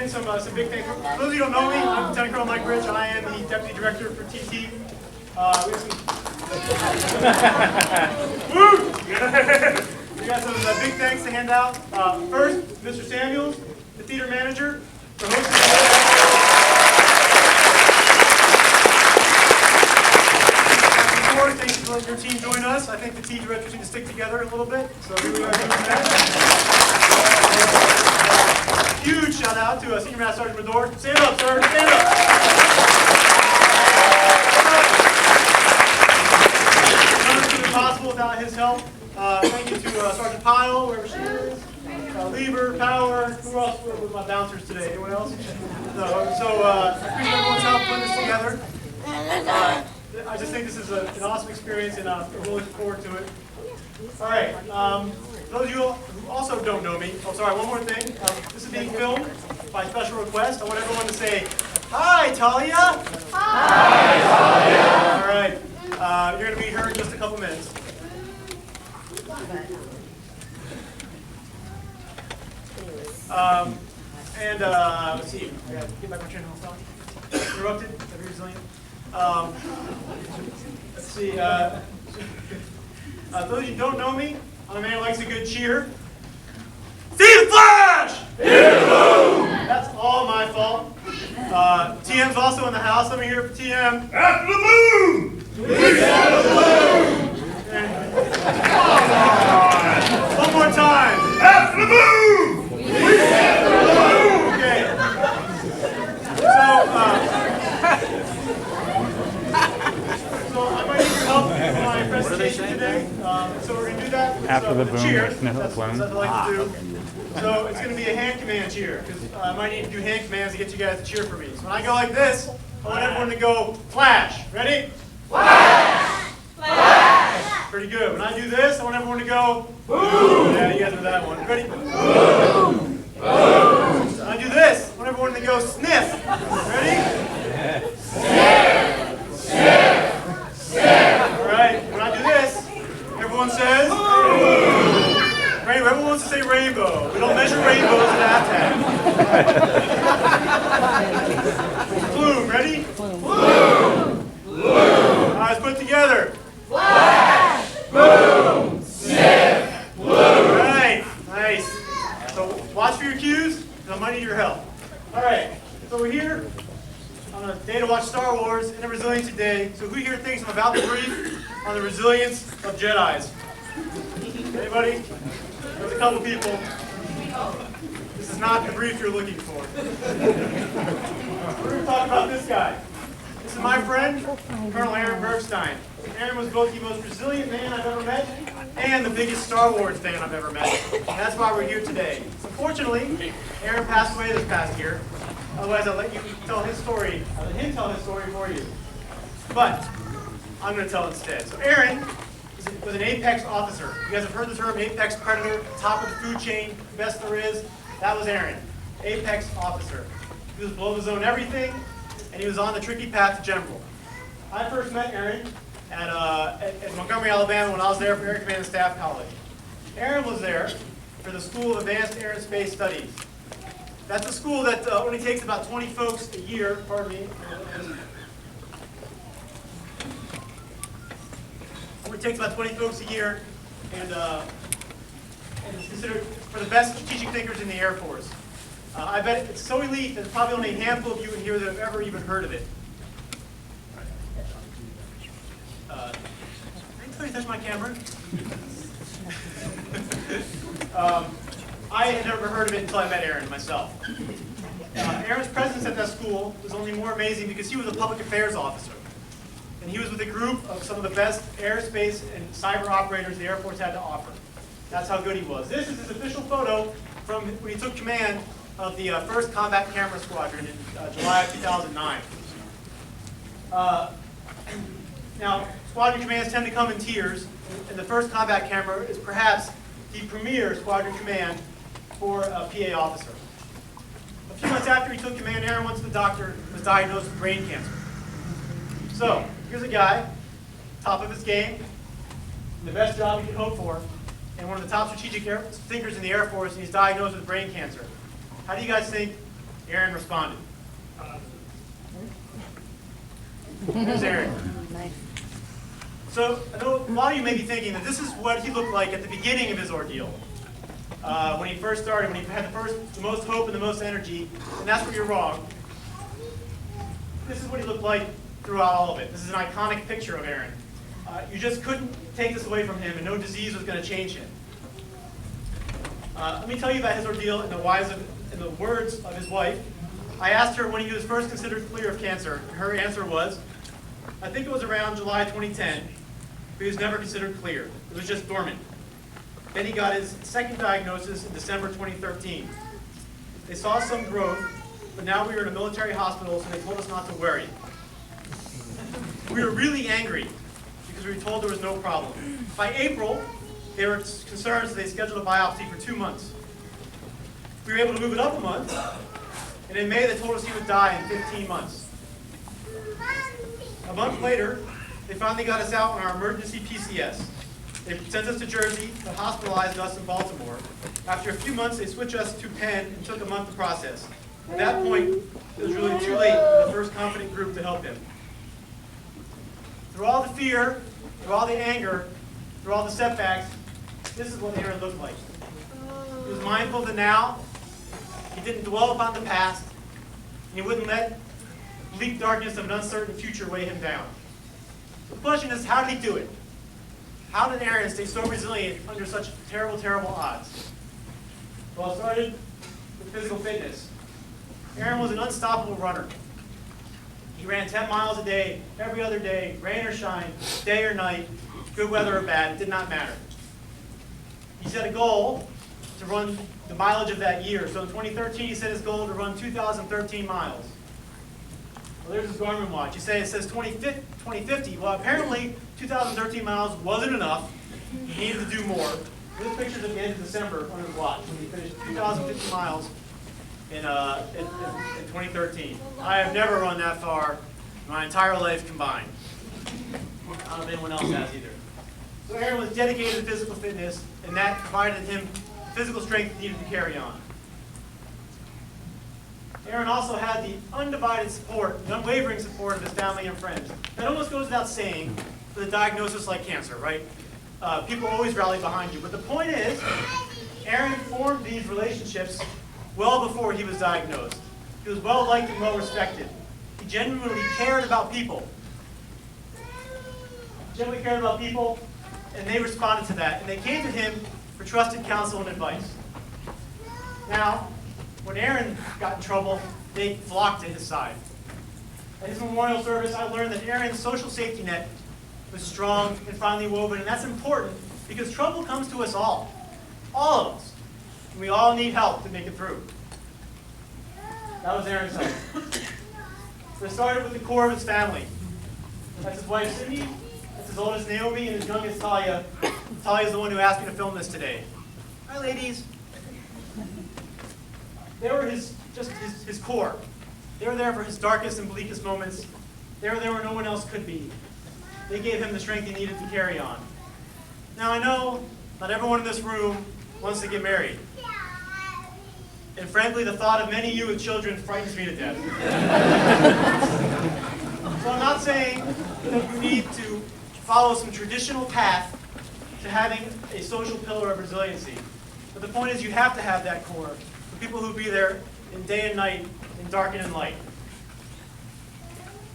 again, some big thanks. For those of you who don't know me, I'm Lieutenant Colonel Mike Rich. I am the Deputy Director for TT. We have we got some big thanks to hand out. First, Mr. Samuels, the theater manager, for hosting the thanks for letting your team join us. I think the team directors need to stick together a little bit. So here we are doing that. Huge shout out to Senior Master Sergeant Medor. Stand up, sir. Stand up. None of this would be possible without his help. Thank you to Sergeant Pyle, wherever she is. Lieber, Power. Who else were my bouncers today? Anyone else? No. So I appreciate everyone's help putting this together. I just think this is an awesome experience, and I'm really looking forward to it. All right. Those of you who also don't know me, oh, sorry, one more thing. This is being filmed by special request. I want everyone to say, "Hi, Talia." Hi, Talia. All right. You're going to be heard in just a couple minutes. Let's see. I got to get back my train of thought. Interrupted. Be resilient. Let's see. Those of you who don't know me, I'm a man who likes a good cheer. See the flash! Hear the boom! That's all my fault. TM's also in the house. Let me hear it for TM. After the boom! We set the boom! One more time. After the boom! We set the boom! Okay. So I might need your help in my presentation today. So we're going to do that with after the boom, cheer. sniff the plume. That's what I like to do. So it's going to be a hand command cheer, because I might need to do hand commands to get you guys to cheer for me. So when I go like this, I want everyone to go flash. Ready? Flash! Flash! Pretty good. When I do this, I want everyone to go boom! Yeah, you guys know that one. Ready? Boom! Boom! When I do this, I want everyone to go sniff. Ready? Sniff! Sniff! Sniff! All right. When I do this, everyone says boom! Rainbow. Everyone wants to say rainbow. We don't measure rainbows in AFTAC. Bloom. Ready? Bloom. Bloom. All right, let's put it together. Flash. Boom. Sniff. Bloom. All right. Nice. So watch for your cues, and I might need your help. All right. So we're here on a day to watch Star Wars and a Resiliency Day. So who here thinks I'm about to brief on the resilience of Jedis? Anybody? There's a couple people. This is not the brief you're looking for. We're going to talk about this guy. This is my friend, Col Aaron Burgstein. Aaron was both the most resilient man I've ever met and the biggest Star Wars fan I've ever met. And that's why we're here today. Unfortunately, Aaron passed away this past year. Otherwise, I'll let you tell his story. I'll let him tell his story for you. But I'm going to tell it instead. So Aaron was an Apex officer. You guys have heard the term Apex Predator, top of the food chain, best there is. That was Aaron, Apex officer. He was below the zone everything, and he was on the tricky path to general. I first met Aaron at Montgomery, Alabama when I was there for Air Command and Staff College. Aaron was there for the School of Advanced Air and Space Studies. That's a school that only takes about 20 folks a year, pardon me. It takes about 20 folks a year, and it's considered for the best strategic thinkers in the Air Force. I bet it's so elite that there's probably only a handful of you in here that have ever even heard of it. Can you touch my camera? I had never heard of it until I met Aaron myself. Aaron's presence at that school was only more amazing because he was a public affairs officer. And he was with a group of some of the best airspace and cyber operators the Air Force had to offer. That's how good he was. This is his official photo from when he took command of the 1st Combat Camera Squadron in July of 2009. Now, squadron commands tend to come in tiers, and the 1st Combat Camera is perhaps the premier squadron command for a PA officer. A few months after he took command, Aaron went to the doctor and was diagnosed with brain cancer. So, here's a guy, top of his game, the best job he could hope for, and one of the top strategic thinkers in the Air Force, and he's diagnosed with brain cancer. How do you guys think Aaron responded. There's Aaron. So I know a lot of you may be thinking that this is what he looked like at the beginning of his ordeal. When he first started, when he had the most hope and the most energy, and that's where you're wrong. This is what he looked like throughout all of it. This is an iconic picture of Aaron. You just couldn't take this away from him, and no disease was going to change him. Let me tell you about his ordeal in the words of his wife. I asked her when he was first considered clear of cancer, and her answer was, I think it was around July 2010, but he was never considered clear. It was just dormant. Then he got his second diagnosis in December 2013. They saw some growth, but now we were in a military hospital, so they told us not to worry. We were really angry because we were told there was no problem. By April, they were concerned, so they scheduled a biopsy for 2 months. We were able to move it up a month, and in May they told us he would die in 15 months. A month later, they finally got us out on our emergency PCS. They sent us to Jersey, but hospitalized us in Baltimore. After a few months, they switched us to Penn and took a month to process. At that point, it was really too late for the first competent group to help him. Through all the fear, through all the anger, through all the setbacks, this is what Aaron looked like. He was mindful of the now. He didn't dwell upon the past. And he wouldn't let the bleak darkness of an uncertain future weigh him down. The question is, how did he do it? How did Aaron stay so resilient under such terrible, terrible odds? Well, it started with physical fitness. Aaron was an unstoppable runner. He ran 10 miles a day, every other day, rain or shine, day or night, good weather or bad, it did not matter. He set a goal to run the mileage of that year. So in 2013, he set his goal to run 2,013 miles. Well, there's his Garmin watch. It says 2050. Well, apparently 2,013 miles wasn't enough. He needed to do more. This picture's at the end of December on his watch when he finished 2,050 miles in 2013. I have never run that far in my entire life combined. I don't know if anyone else has either. So Aaron was dedicated to physical fitness, and that provided him physical strength needed to carry on. Aaron also had the undivided support, the unwavering support of his family and friends. That almost goes without saying with a diagnosis like cancer, right? People always rally behind you. But the point is, Aaron formed these relationships well before he was diagnosed. He was well liked and well respected. He genuinely cared about people. And they responded to that. And they came to him for trusted counsel and advice. Now, when Aaron got in trouble, they flocked to his side. At his memorial service, I learned that Aaron's social safety net was strong and finely woven, and that's important because trouble comes to us all of us, and we all need help to make it through. That was Aaron's help. So it started with the core of his family. That's his wife, Cindy, that's his oldest, Naomi, and his youngest, Talia. Talia's the one who asked me to film this today. Hi, ladies. They were his core. They were there for his darkest and bleakest moments. They were there where no one else could be. They gave him the strength he needed to carry on. Now I know not everyone in this room wants to get married. And frankly, the thought of many of you with children frightens me to death. So I'm not saying that you need to follow some traditional path to having a social pillar of resiliency. But the point is you have to have that core. The people who be there in day and night, in dark and in light.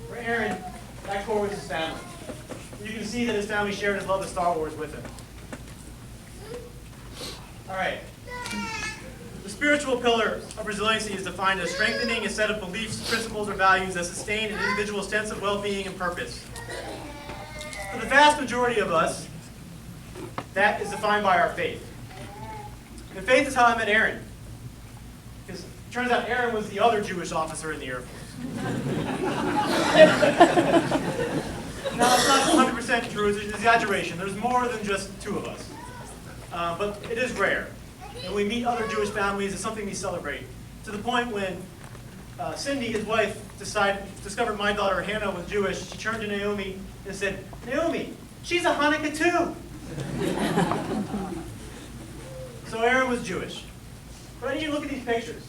For Aaron, that core was his family. You can see that his family shared his love of Star Wars with him. All right. The spiritual pillar of resiliency is defined as strengthening a set of beliefs, principles, or values that sustain an individual's sense of well-being and purpose. For the vast majority of us, that is defined by our faith. And faith is how I met Aaron. Because it turns out Aaron was the other Jewish officer in the Air Force. Now, it's not 100% true. It's an exaggeration. There's more than just two of us. But it is rare. And we meet other Jewish families. It's something we celebrate. To the point when Cindy, his wife, discovered my daughter Hannah was Jewish, she turned to Naomi and said, Naomi, she's a Hanukkah too. So Aaron was Jewish. But I need you to look at these pictures.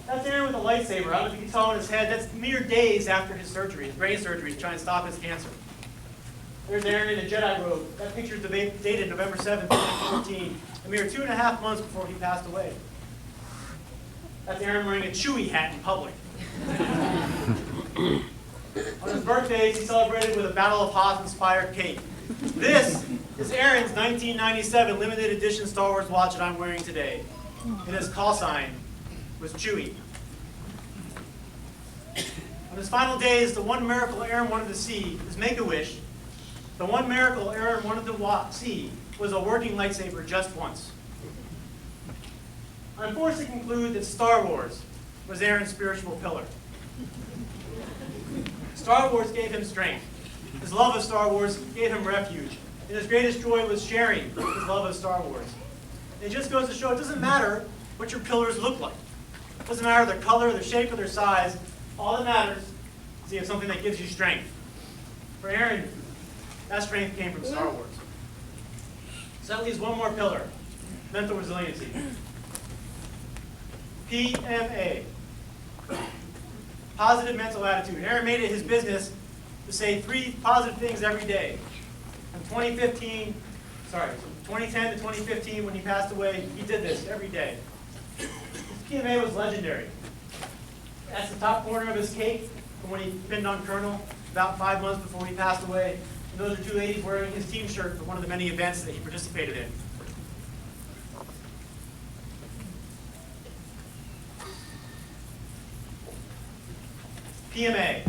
That's Aaron with a lightsaber. I don't know if you can tell on his head. That's mere days after his surgery, his brain surgery, to try and stop his cancer. There's Aaron in a Jedi robe. That picture is dated November 7th, 2014, a mere 2.5 months before he passed away. That's Aaron wearing a Chewie hat in public. On his birthdays, he celebrated with a Battle of Hoth-inspired cake. This is Aaron's 1997 limited edition Star Wars watch that I'm wearing today. And his call sign was Chewie. On his final days, the one miracle Aaron wanted to see, his Make-A-Wish, the one miracle Aaron wanted to see was a working lightsaber just once. I'm forced to conclude that Star Wars was Aaron's spiritual pillar. Star Wars gave him strength. His love of Star Wars gave him refuge. And his greatest joy was sharing his love of Star Wars. And it just goes to show it doesn't matter what your pillars look like. It doesn't matter their color, their shape, or their size. All that matters is you have something that gives you strength. For Aaron, that strength came from Star Wars. So that leaves one more pillar, mental resiliency. PMA. Positive mental attitude. Aaron made it his business to say 3 positive things every day. From 2010 to 2015, when he passed away, he did this every day. His PMA was legendary. That's the top corner of his cape from when he pinned on Colonel about 5 months before he passed away. And those are 2 ladies wearing his team shirt for one of the many events that he participated in. PMA.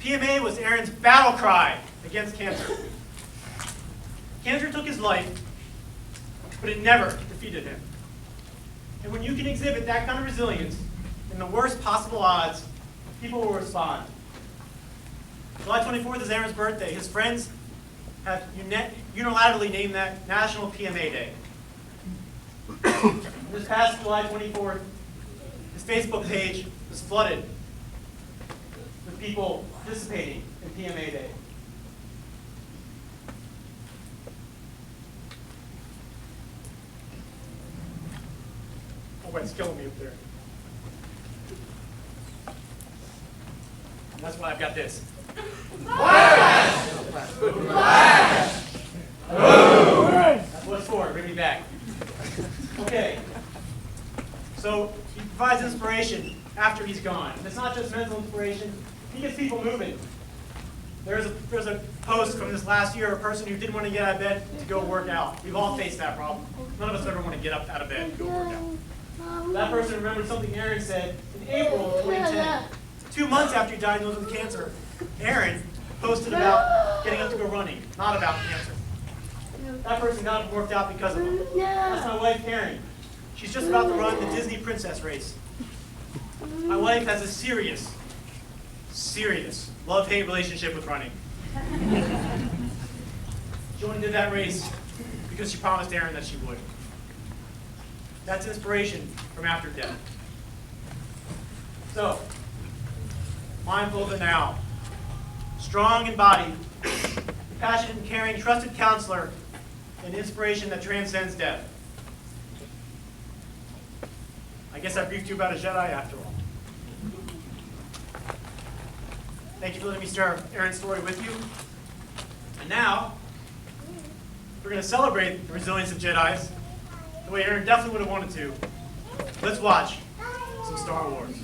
PMA was Aaron's battle cry against cancer. Cancer took his life, but it never defeated him. And when you can exhibit that kind of resilience in the worst possible odds, people will respond. July 24th is Aaron's birthday. His friends have unilaterally named that National PMA Day. This past July 24th, his Facebook page was flooded with people participating in PMA Day. Oh, it's killing me up there. And that's why I've got this. That's what it's for. Bring me back. Okay. So he provides inspiration after he's gone. And it's not just mental inspiration. He gets people moving. There's a post from this last year, a person who didn't want to get out of bed to go work out. We've all faced that problem. None of us ever want to get up out of bed and go work out. That person remembered something Aaron said in April of 2010. 2 months after he diagnosed with cancer, Aaron posted about getting up to go running, not about cancer. That person got up and worked out because of him. That's my wife, Karen. She's just about to run the Disney Princess race. My wife has a serious love-hate relationship with running. She only did that race because she promised Aaron that she would. That's inspiration from after death. So, mindful of the now. Strong in body, passionate and caring, trusted counselor, and inspiration that transcends death. I guess I briefed you about a Jedi after all. Thank you for letting me share Aaron's story with you. And now, we're going to celebrate the resilience of Jedis the way Aaron definitely would have wanted to. Let's watch some Star Wars.